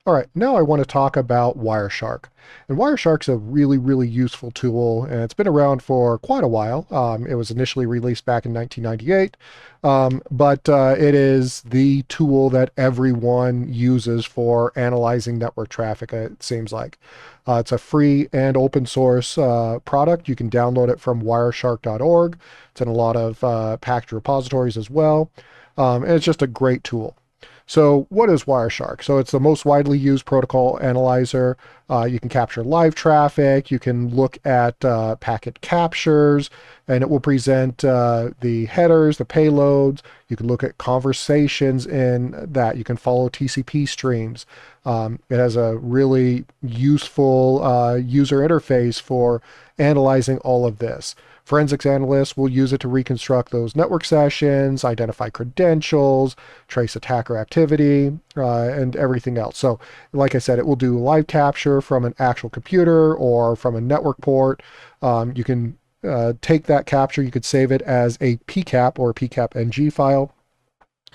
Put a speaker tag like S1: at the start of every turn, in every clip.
S1: All right, now I want to talk about Wireshark. And Wireshark's a really, really useful tool, and it's been around for quite a while. It was initially released back in 1998, but it is the tool that everyone uses for analyzing network traffic, it seems like. It's a free and open source product. You can download it from wireshark.org. It's in a lot of packaged repositories as well, and it's just a great tool. So what is Wireshark? So it's the most widely used protocol analyzer. You can capture live traffic. You can look at packet captures, and it will present the headers, the payloads. You can look at conversations in that. You can follow TCP streams. It has a really useful user interface for analyzing all of this. Forensics analysts will use it to reconstruct those network sessions, identify credentials, trace attacker activity, and everything else. So, like I said, it will do live capture from an actual computer or from a network port. You can take that capture, you could save it as a PCAP or a PCAP-NG file,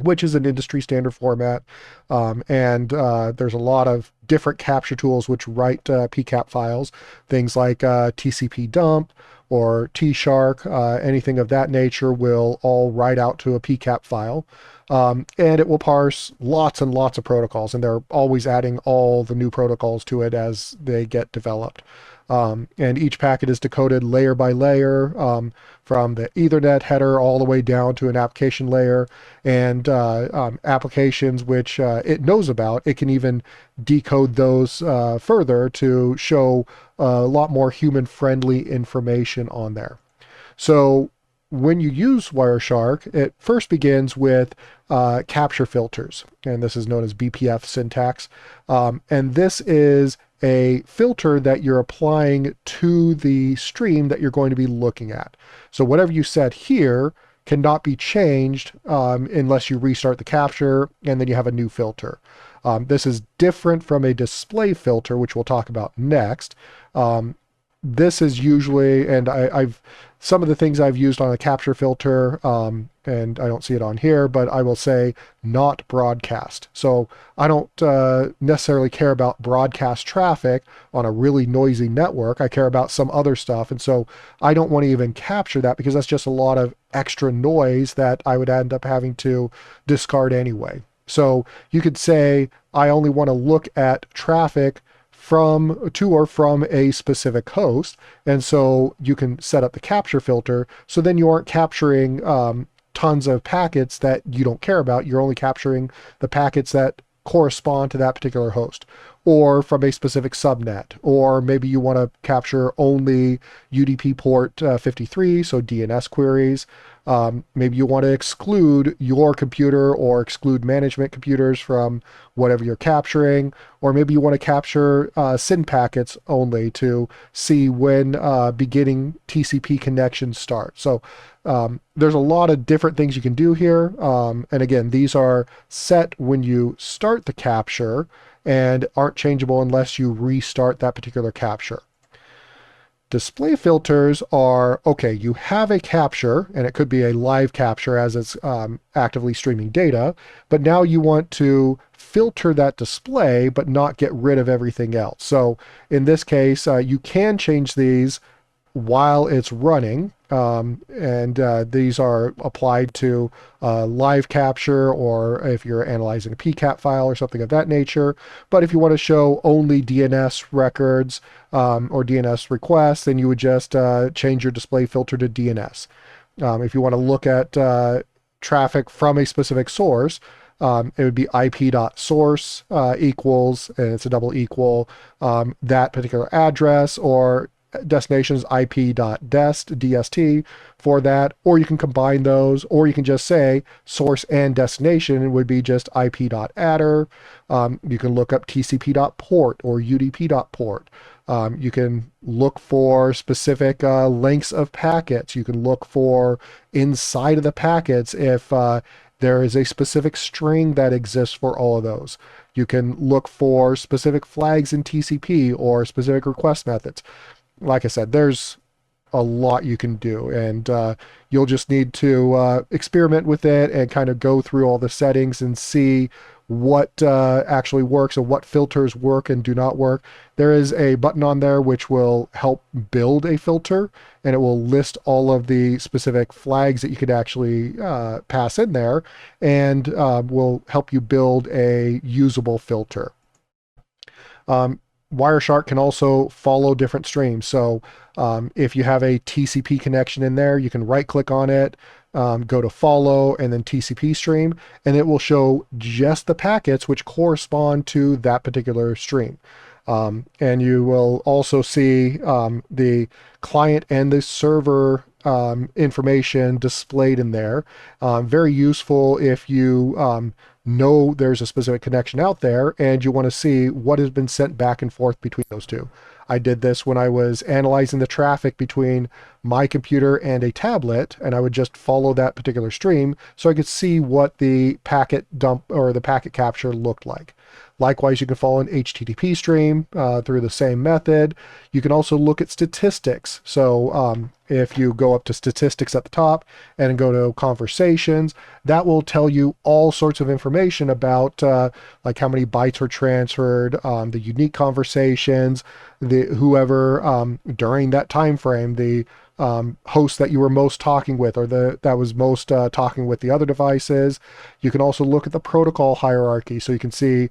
S1: which is an industry standard format. And there's a lot of different capture tools which write PCAP files, things like TCP dump or T-Shark, anything of that nature will all write out to a PCAP file. And it will parse lots and lots of protocols, and they're always adding all the new protocols to it as they get developed. And each packet is decoded layer by layer, from the Ethernet header all the way down to an application layer, and applications which it knows about. It can even decode those further to show a lot more human-friendly information on there. So when you use Wireshark, it first begins with capture filters, and this is known as BPF syntax. And this is a filter that you're applying to the stream that you're going to be looking at. So whatever you set here cannot be changed unless you restart the capture and then you have a new filter. This is different from a display filter, which we'll talk about next. This is usually, and I've some of the things I've used on a capture filter, and I don't see it on here, but I will say not broadcast. So I don't necessarily care about broadcast traffic on a really noisy network. I care about some other stuff. And so I don't want to even capture that because that's just a lot of extra noise that I would end up having to discard anyway. So you could say, I only want to look at traffic from to or from a specific host. And so you can set up the capture filter. So then you aren't capturing tons of packets that you don't care about. You're only capturing the packets that correspond to that particular host, or from a specific subnet, or maybe you want to capture only UDP port 53, so DNS queries. Maybe you want to exclude your computer or exclude management computers from whatever you're capturing, or maybe you want to capture SYN packets only to see when beginning TCP connections start. So there's a lot of different things you can do here. And again, these are set when you start the capture and aren't changeable unless you restart that particular capture. Display filters are, okay, you have a capture, and it could be a live capture as it's actively streaming data, but now you want to filter that display but not get rid of everything else. So in this case, you can change these while it's running, and these are applied to live capture, or if you're analyzing a PCAP file or something of that nature. But if you want to show only DNS records or DNS requests, then you would just change your display filter to DNS. If you want to look at traffic from a specific source, it would be ip.source equals, and it's a double equal, that particular address, or destinations ip.dest, DST for that, or you can combine those, or you can just say source and destination would be just ip.adder. You can look up tcp.port or udp.port. You can look for specific lengths of packets. You can look for inside of the packets if there is a specific string that exists for all of those. You can look for specific flags in TCP or specific request methods. Like I said, there's a lot you can do, and you'll just need to experiment with it and kind of go through all the settings and see what actually works and what filters work and do not work, there is a button on there which will help build a filter, and it will list all of the specific flags that you could actually pass in there, and will help you build a usable filter. Wireshark can also follow different streams. So if you have a TCP connection in there, you can right click on it, go to follow, and then TCP stream, and it will show just the packets which correspond to that particular stream. And you will also see the client and the server information displayed in there. Very useful if you know there's a specific connection out there and you want to see what has been sent back and forth between those two. I did this when I was analyzing the traffic between my computer and a tablet, and I would just follow that particular stream so I could see what the packet dump or the packet capture looked like. Likewise, you can follow an HTTP stream through the same method. You can also look at statistics. So if you go up to statistics at the top and go to conversations, that will tell you all sorts of information about like how many bytes were transferred, the unique conversations, whoever during that time frame, the host that you were most talking with, or that was most talking with the other devices. You can also look at the protocol hierarchy, so you can see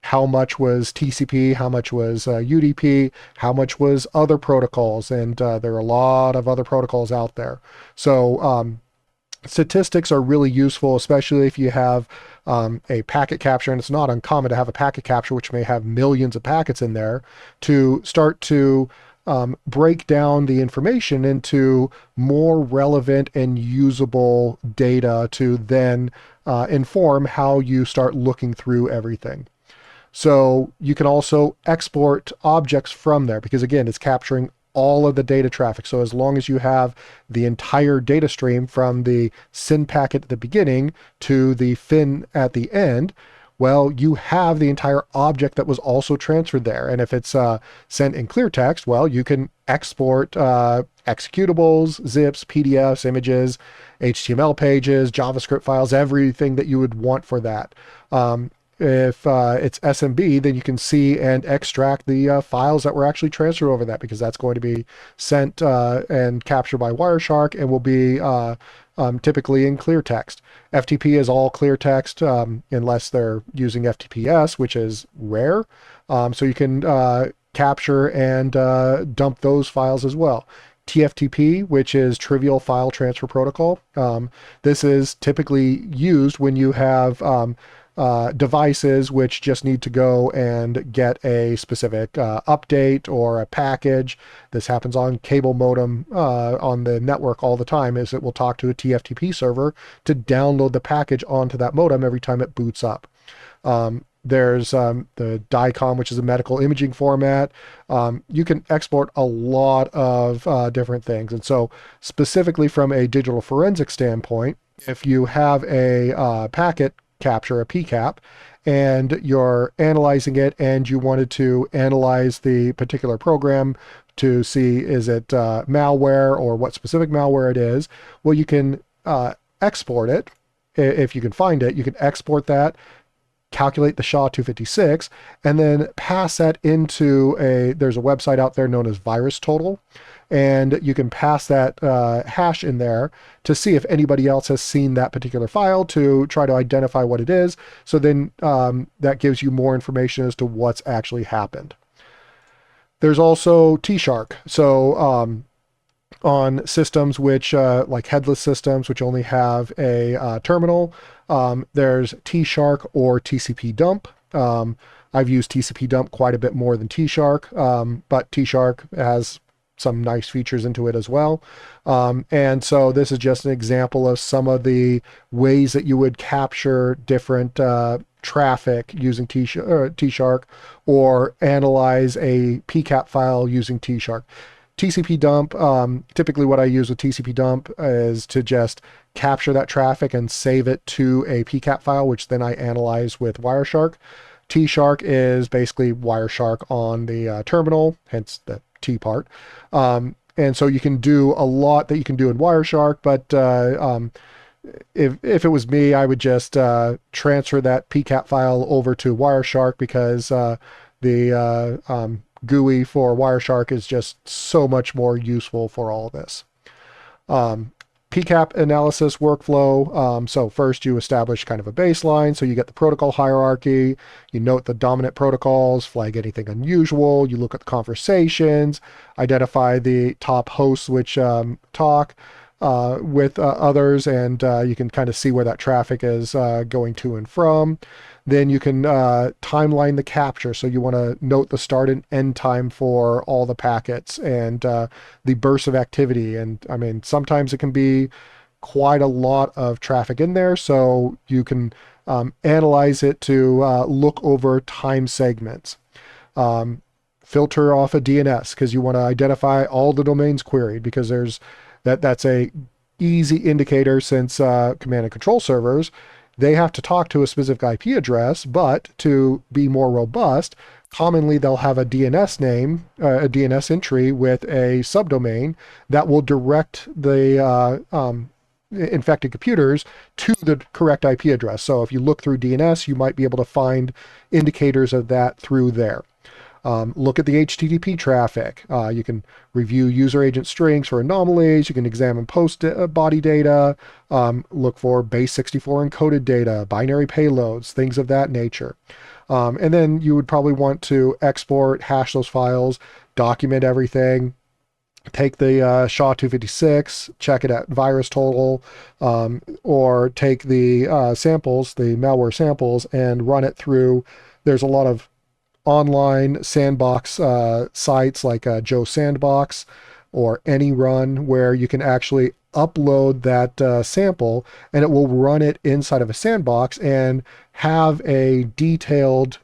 S1: how much was TCP, how much was UDP, how much was other protocols, and there are a lot of other protocols out there. So statistics are really useful, especially if you have a packet capture, and it's not uncommon to have a packet capture which may have millions of packets in there, to start to break down the information into more relevant and usable data to then inform how you start looking through everything. So you can also export objects from there, because again, it's capturing all of the data traffic. So as long as you have the entire data stream from the SYN packet at the beginning to the FIN at the end, well, you have the entire object that was also transferred there. And if it's sent in clear text, well, you can export executables, zips, PDFs, images, HTML pages, JavaScript files, everything that you would want for that. If it's SMB, then you can see and extract the files that were actually transferred over that, because that's going to be sent and captured by Wireshark and will be typically in clear text. FTP is all clear text unless they're using FTPS, which is rare. So you can capture and dump those files as well. TFTP, which is Trivial File Transfer Protocol. This is typically used when you have devices which just need to go and get a specific update or a package. This happens on cable modem on the network all the time, is it will talk to a TFTP server to download the package onto that modem every time it boots up. There's the DICOM, which is a medical imaging format. You can export a lot of different things. And so specifically from a digital forensic standpoint, if you have a packet capture, a PCAP, and you're analyzing it and you wanted to analyze the particular program to see is it malware or what specific malware it is, well, you can export it. If you can find it, you can export that, calculate the SHA-256, and then pass that into there's a website out there known as VirusTotal, and you can pass that hash in there to see if anybody else has seen that particular file to try to identify what it is. So then that gives you more information as to what's actually happened. There's also T-Shark. So on systems which, like headless systems, which only have a terminal, there's T-Shark or TCP dump. I've used TCP dump quite a bit more than T-Shark, but T-Shark has some nice features into it as well. And so this is just an example of some of the ways that you would capture different traffic using T-Shark, or analyze a PCAP file using T-Shark. TCP dump, typically what I use with TCP dump is to just capture that traffic and save it to a PCAP file, which then I analyze with Wireshark. T-Shark is basically Wireshark on the terminal, hence the T part. And so you can do a lot that you can do in Wireshark, but if it was me, I would just transfer that PCAP file over to Wireshark because the GUI for Wireshark is just so much more useful for all this. Um, PCAP analysis workflow. So first you establish kind of a baseline. So you get the protocol hierarchy, you note the dominant protocols, flag anything unusual, you look at the conversations, identify the top hosts which talk with others, and you can kind of see where that traffic is going to and from. Then you can timeline the capture. So you want to note the start and end time for all the packets and the bursts of activity. And I mean, sometimes it can be quite a lot of traffic in there. So you can analyze it to look over time segments. Filter off a DNS because you want to identify all the domains queried, because that's a easy indicator, since command and control servers, they have to talk to a specific IP address, but to be more robust, commonly they'll have a DNS name, a DNS entry with a subdomain that will direct the infected computers to the correct IP address. So if you look through DNS, you might be able to find indicators of that through there. Look at the HTTP traffic. You can review user agent strings for anomalies. You can examine post body data, look for base 64 encoded data, binary payloads, things of that nature. And then you would probably want to export, hash those files, document everything, take the SHA-256, check it at virus total, or take the samples, the malware samples, and run it through. There's a lot of online sandbox sites like Joe Sandbox or AnyRun, where you can actually upload that sample, and it will run it inside of a sandbox and have a detailed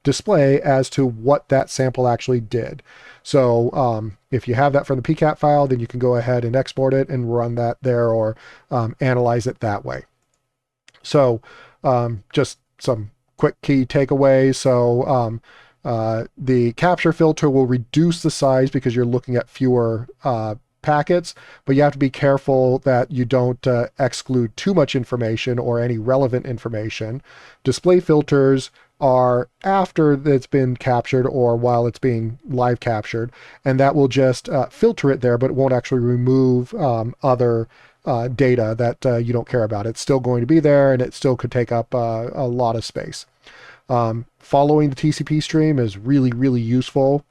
S1: display as to what that sample actually did. So if you have that from the PCAP file, then you can go ahead and export it and run that there, or analyze it that way. So just some quick key takeaways. So the capture filter will reduce the size because you're looking at fewer packets, but you have to be careful that you don't exclude too much information or any relevant information. Display filters are after it's been captured or while it's being live captured, and that will just filter it there, but it won't actually remove other data that you don't care about. It's still going to be there, and it still could take up a lot of space. Following the TCP stream is really, really useful.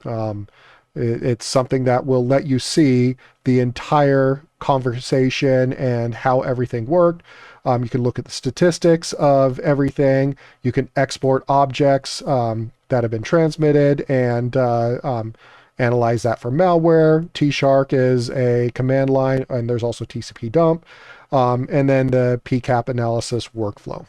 S1: It's something that will let you see the entire conversation and how everything worked. You can look at the statistics of everything. You can export objects that have been transmitted and analyze that for malware. Tshark is a command line, and there's also TCP dump. And then the PCAP analysis workflow.